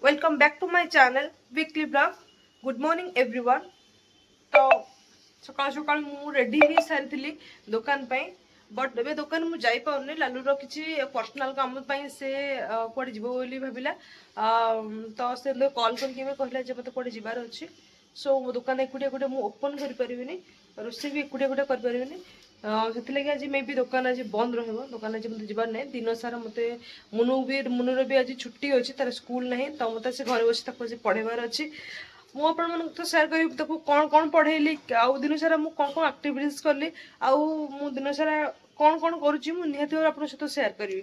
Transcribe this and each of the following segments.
Welcome back to my channel weekly vlog. Good morning everyone. तो सकाल सकाल मु रेडी ही सारी दुकान पे बट ए दुकान मु जाई पाउनी लालूर किसी पर्सनाल काम से कुआडे जीव बोली भाविला तो से कॉल करके कहला जे मते कुआडे जीवार अछि सो मो दुकान एकुटिया गोटे मु ओपन करि परिबिनी रोसे भी एकुटिया गोटे कर परिबिनी से आज मे भी दुकान आज बंद रहिबो दुकान आज मते जीवार नै दिन सारा मते मुनुर भी आज छुट्टी अछि तार स्कूल नहीं तो मते से घर बसी ताको पढ़ेबार अछि मु आपण मन तो शेयर करी ताको कोन कोन पढ़ेली आउ दिन सारा मु कोन कोन एक्टिविटीज करली आउ मु दिन सारा कोन कोन करूची मु निहाती आपण सहित शेयर करी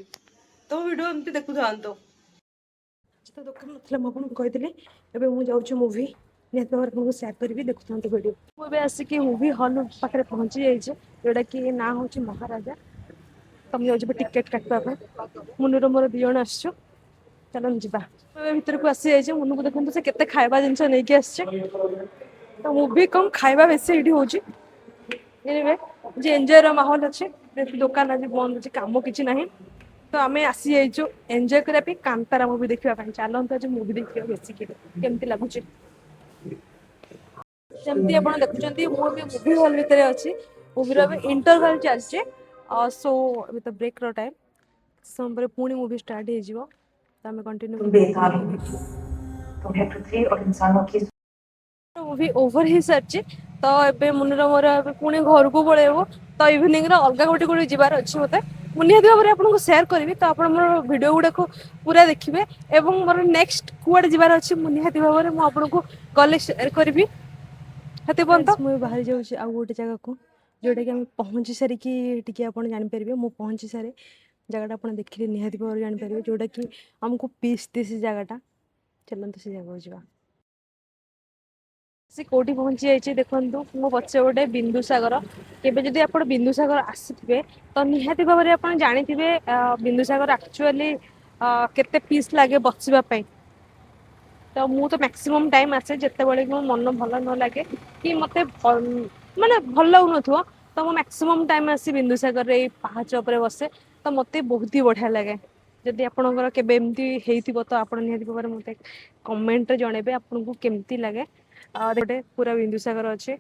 तो वीडियो एमती देखु थांतो तो दुकान नथला म आपण कहितले एबे मु जाउची मूवी निहाती भाବରେ आपको शेयर करी देखु थांतो वीडियो मु एबे आसी मूवी हॉल पाखरे पहुंची जाई छै जोडा कि ना होची महाराजा तम जाउची टिकट काटबा पे मुनुर मोर दियण आछो चलन जीवा भीतर को आसी जाइए मुनु को देखते से केते खाइबा जिनस नहीं कि आसचे तो मूवी कम खाइबा बेसी एठी होची एनीवे जे एन्जॉय रो माहौल अच्छे दुकान आज बंद अछि काम किछि नहीं तो आमे आसी जाइछु एन्जॉय करा पे कांतारा मूवी देखिबा ପାଇଁ ଚାଲନ୍ତୁ आज मूवी देखिबा बेसी के केमती लागुची जेमती आपण देखुचंती मु भी मूवी हॉल भीतर अछि मूवी रो इंटरवल चलचे सो अभी तो ब्रेक रो टाइम संबरे पुणी मूवी स्टार्ट हे जिवो तो हमें कंटिन्यू बेकार हूँ तुम्हें पृथ्वी और इंसानों की मूवी ओभर ही सारी तो एबे मुनिर मोर पुणी घर को पलैबो तो इवनिंग रे अलग गोटे गोटे जीवार अच्छी मते मु निहाती भाବରେ आपनको शेयर करबी तो आपण मोर वीडियो गुडा को पूरा देखिबे एवं मोर नेक्स्ट कुआडे जीवार अच्छी मु निहाती भाବରେ मु आपनको कॉलेज शेयर करबी हते बंत मु बाहर जाउछी आ गोटे जगह को जोटा कि हम पहुंची सारी कि टिके आपण जानि परबे मु पहुंची सारे जगहटा आपण देखिले निहाती भाବରେ जानि परबे जोटा कि हमको पीस दिस जगहटा चलंत से जगह जीवा से कोठी पहुंची जाइए देखु मो पचे गोटे बिंदुसागर केबे जदि आप बिंदुसागर आसीथे तो निहाती भाव में आप जाथे बिंदुसागर एक्चुअली केते पीस लगे बसवाई तो मु तो मैक्सिमम टाइम आसे जिते बड़े मो मन भल न लगे कि मत माने भल लगुन तो मो मैक्सिमम टाइम आसी बिंदुसागर रे पहाच उपर बसे तो मत बहुत ही बढ़िया लगे जदि आपणकर केबे एमती हेइथिबो तो आपण निहाती भाव में मते कमेंट रे जणेबे आपनको केमती लगे गोटे पूरा बिंदुसागर अच्छे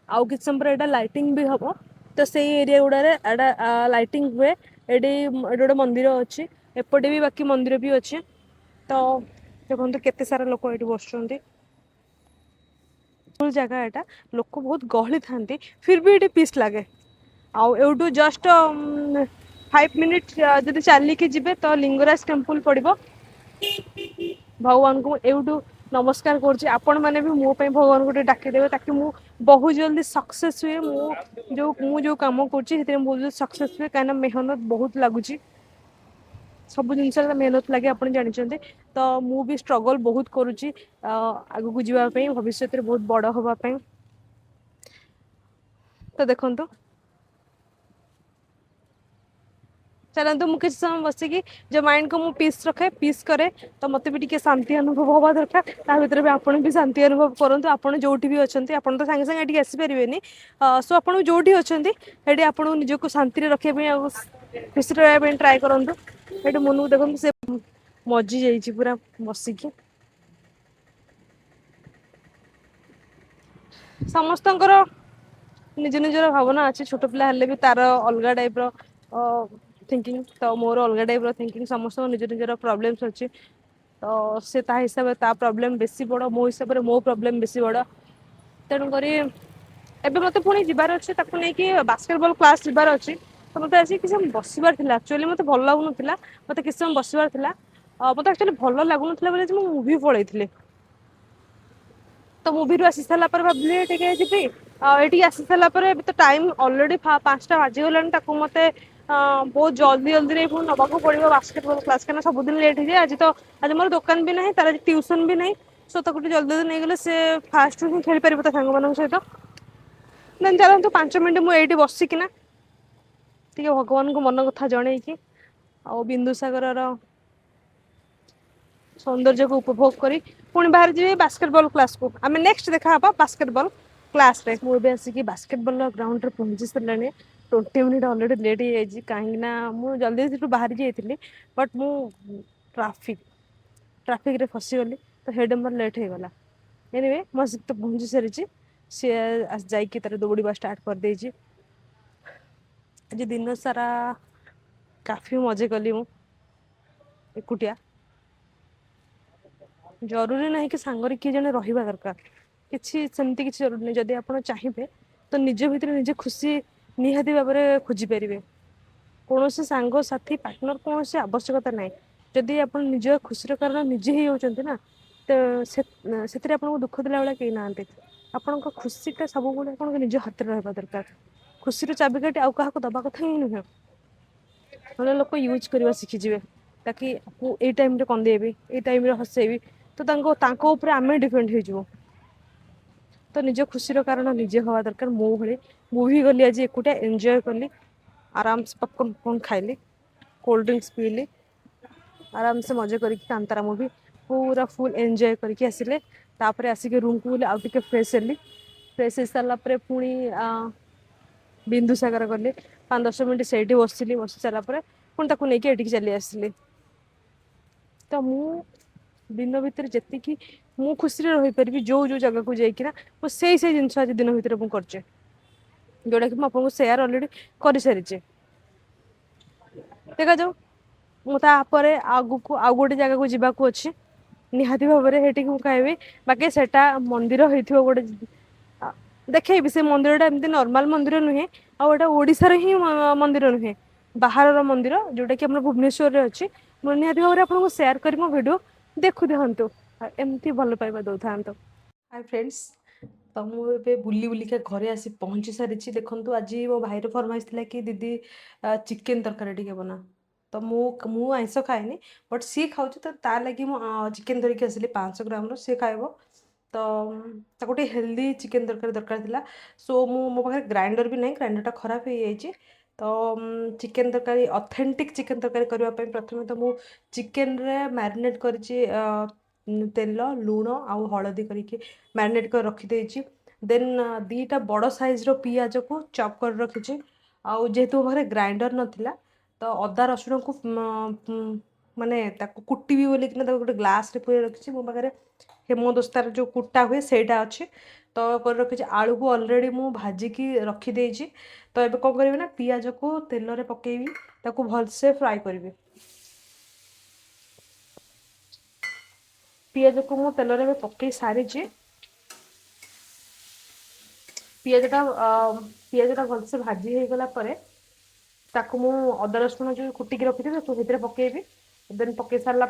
आउ कि समय एटा लाइटिंग भी हम तो से एरिया गुड़े एटा लाइटिंग हुए ये गोटे मंदिर अच्छी एपटे भी बाकी मंदिर भी अच्छे तो देखो केते सारा लोक ये बस जगह एटा लोक बहुत गहली था फिर भी ये पीस लगे आउटू जस्ट 5 मिनिट जब चलिकी जी तो लिंगराज टेम्पल पड़ो भगवान को एवटू नमस्कार करुच्ची आपण मैंने भी मो भगवान को डाकिदेवे ताकि मु बहुत जल्दी सक्सेस हुए जो काम कर बहुत जल्दी सक्सेस हुए कहीं मेहनत बहुत लगुच सब जिन मेहनत लगे आप जानते तो मु भी स्ट्रगल बहुत करुच्ची आग को जावाई भविष्य में बहुत बड़ हाँपाई तो देखो चलते मुझे किसी समय बसिकी जो माइंड को मुझे पीस रखे पीस करे तो मत भी टे शांति अनुभव हवा दरकार ता भर भी आप भी शांति अनुभव करूँ आपड़ जो भी अच्छा आपड़ तो सागे सागे आसपारे सो आप जो अच्छा ये आप निजक शांति रखापी खुशी रहा ट्राए करूँ ये मन को देखो से मजी जा पूरा बसिकी समस्त निज निजर भावना अच्छे छोट पिला हेल्ले भी तार अलग टाइप थिंकिंग तो मोर अलग टाइप थिंकिंग समस्त निज निजर प्रॉब्लम्स अच्छे तो से हिसाब से ता प्रॉब्लम बेसी बड़ मो हिसाब से मो प्रॉब्लम बेसी बड़ तेणुक एबे मते पुणी जीवार अच्छे ताकू नहीं बास्केटबॉल क्लास जीवार अच्छे तो मत आसी किसी बसबार एक्चुअली मत भल लगुन मत किसी समय बसबार मत एक्चुअली भल लगुन मूवी पलैली तो मूवी रू आसी सारा भाविली जी ये आसी सारा तो टाइम अलरेडी 5टा बाजीगला मत बहुत जल्दी जल्दी नवाक पड़ो बास्केटबॉल क्लास कहीं सबुदिन लेट हो जाए आज मोर दुकान भी ना तार ट्यूशन भी ना सो जल्दी जल्दी नहीं गले से फास्ट ही खेल पार सांग मान सहित देन चलते 5 मिनट मुझे बसिकिना टे भगवान को मन कथा जन कि बिंदुसागर सौंदर्य को उपभोग करी पुणी बाहर जी बास्केटबॉल क्लास को आम नेक्स्ट देखा बास्केटबॉल क्लास रे मुझे आसिक बास्केटबॉल ग्राउंड रे पहुंची सारे 20 मिनिट अलरेडी लेट हो कहीं मुझे जल्दी से बाहरी जाइए बट मु ट्राफिक ट्राफिक रे फसीगली तो हेडे मोर लेट हो गला एनीवे मो तो पहुँची सारी सी जाइए तार दौड़ा स्टार्ट कर देजी आज दिन सारा काफी मजे कली मु एकुटिया जरूरी नहीं कि सांगरे किए जने रहिबा दरकार किसी सेमती किसी जरूरी नहीं जदि आप चाहिए तो निज भितर निजे खुशी निहाती भाव में खोजी पारे कौन से सांग साथी पार्टनर कौन से आवश्यकता ना जदि आप निज खुशी कारण निजे ही होती ना तो से आपको दुख देला बेला कहीं ना आपण खुशीटा सब आप निज हाथ में रहा दरकार खुशी चाबिकाठी आउ क्या दबा कथा ही नुहे ना लोक यूज करवा शिखिजे ताकि आपको ये टाइम कंदेबी ये टाइम हसेबी तो आम डिपेंड हो तो निज खुशी कारण निजे हवा दरकार मो भाई मुवी गली आज एकुटिया एंजॉय कली आराम से पॉपकॉर्न पॉपकॉर्न खाइली कोल्ड ड्रिंक्स पीली आराम से मजा करके कांतारा मूवी पूरा फुल एंजॉय करके आसिले तापर आसिक रूम को बोले आउटे फ्रेश हेली फ्रेश हो सारापर पुणी बिंदुसागर गली 5-10 मिनट से बसली बस सारापर पुणी ताको लेकिन एटिक चली आसली तो मु दिन भितर जी मु खुशी रही पारि जो जो जगह को जाइकिना वो से जिनस आज दिन भितर मुझे जोटा कि मुझे सेयार अलरेडी कर सारी देखा जाऊ मुझे आगु को आउ गोटे जगह को जावाक अच्छी निहाती भाव में ये कहबी बाकी सेटा मंदिर हो गोटे देखी से मंदिरटा एमती नॉर्मल मंदिर नुहे आटा ओडिशार ही मंदिर नुहे बाहर मंदिर जोटा कि भुवनेश्वर अच्छी मुझे निहाती भाव में आपको सेयार कर मो वीडियो देखु दिखाँ एमती भल पाइबा दौ था। हाय फ्रेंड्स तो मुझे बुली बुलिका घरे आसी पहुँची सारी देखूँ आज मो भाईर फरमाइश थी कि दीदी चिकेन तरकारी टे बना तो मु आइंस खाएनी बट सी खाऊ तो ता लगी चिकेन धरिकी आसली 500 ग्राम सी खाइब तो गोटे हेल्दी चिकेन तरकारी दरकार था सो मो पाखे ग्राइंडर भी नहीं ग्राइंडरटा खराब हो जाए तो चिकेन तरकारी ऑथेंटिक चिकेन तरकारी करने प्रथम तो मु चिकेन रे मैरिनेट कर तेल लुण आउ हलदी करके मैरिनेट कर रखी देन 2टा बड़ साइज रो पियाज को चॉप कर रखी आउ जेहेतु मोर ग्राइंडर नथिला तो अदा रसुण को माने कुटी बोल गोटे ग्लास रे पूरा रखी मो पाखे हेमदस्तार जो कुटा हुए सेटा अच्छे तो कर रखी आलू को ऑलरेडी मु भाजिकी रखी तो ये कौन करी ना पियाज को तेल रे पकेबी ताको भलसे फ्राए करी पियाज को मु तेल रे पकई सारी पियाजटा भलसे भाजी हो गला परे ताको मु अदा रसुण जो कुटिकी रखी से पकेबी देन पकई सारा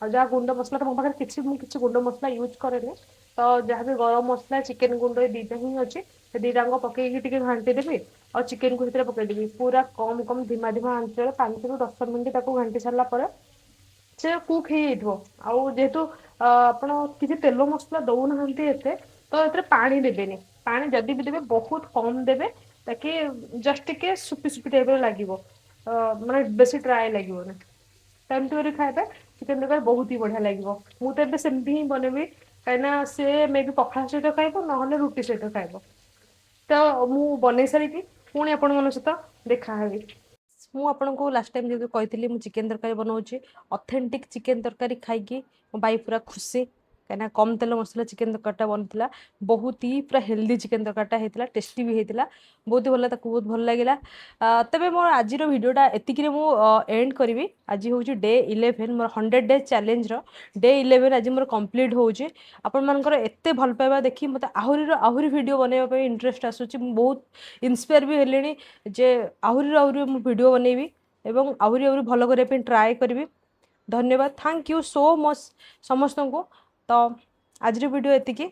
जहाँ गुंड मसला तो मो पाखे किसी गुंड मसला यूज करेनि तो जहाँ भी गरम मसला चिकेन गुंड ये 2टा ही अच्छे से 2टा पकईकी घाटी देवी और चिकेन को भीतर पकईदेवी पूरा कम कम धीमा धीमा आंचल 5 ରୁ 10 मिनट घाटी सारा से कुक हो जेहेतु आपण किसी तेल मसला दौना एते तो ये पानी देवेनि पानी जदि भी देवे बहुत कम देवे ताकि जस्ट टिके सुपी सुपी टाइप लगे माने बेसी ड्राए लगे तो खाए चिकेन तरकारी बहुत ही बढ़िया लगे मुझे सेमती ही बनैबी कहीं सी मे भी पखाल सहित खाइब ना रुटी सहित खाइब तो मु बन सारी पुणी आपण मन सहित देखा मुझे लास्ट टाइम जो कही चिकेन तरकारी बनाऊँगी ऑथेंटिक चिकेन तरकारी खाई मो भाई पूरा खुशी कहीं कम तेल मसला चिकेन तरकारीटा बनता बहुत ही पूरा हेल्दी चिकेन तरकारीटा होता टेस्टी भी होता बहुत ही भल बहुत भल लगे तेरे मोर आज भिडियोटा एतिक एंड करी आज हूँ डे 11 मोर 100 डेज चैलेंज डे 11 आज मोर कंप्लीट होचे आपण मानकर एते भल पाइबा देखी मत आहरी वीडियो बनवाई इंटरेस्ट आसूची बहुत इंस्पायर भी हेलेनी जे आहरी वीडियो बनैबी एवं आहरी भल करने ट्राए करी धन्यवाद थैंक यू सो मच समस्त को तो आज वीडियो एतिकी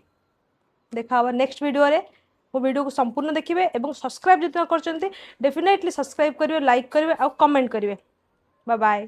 देखा नेक्स्ट वीडियो रे वो वीडियो को संपूर्ण देखिए और सब्सक्राइब जो कर डेफिनेटली सब्सक्राइब करेंगे लाइक करेंगे और कमेंट करेंगे बाय बाय।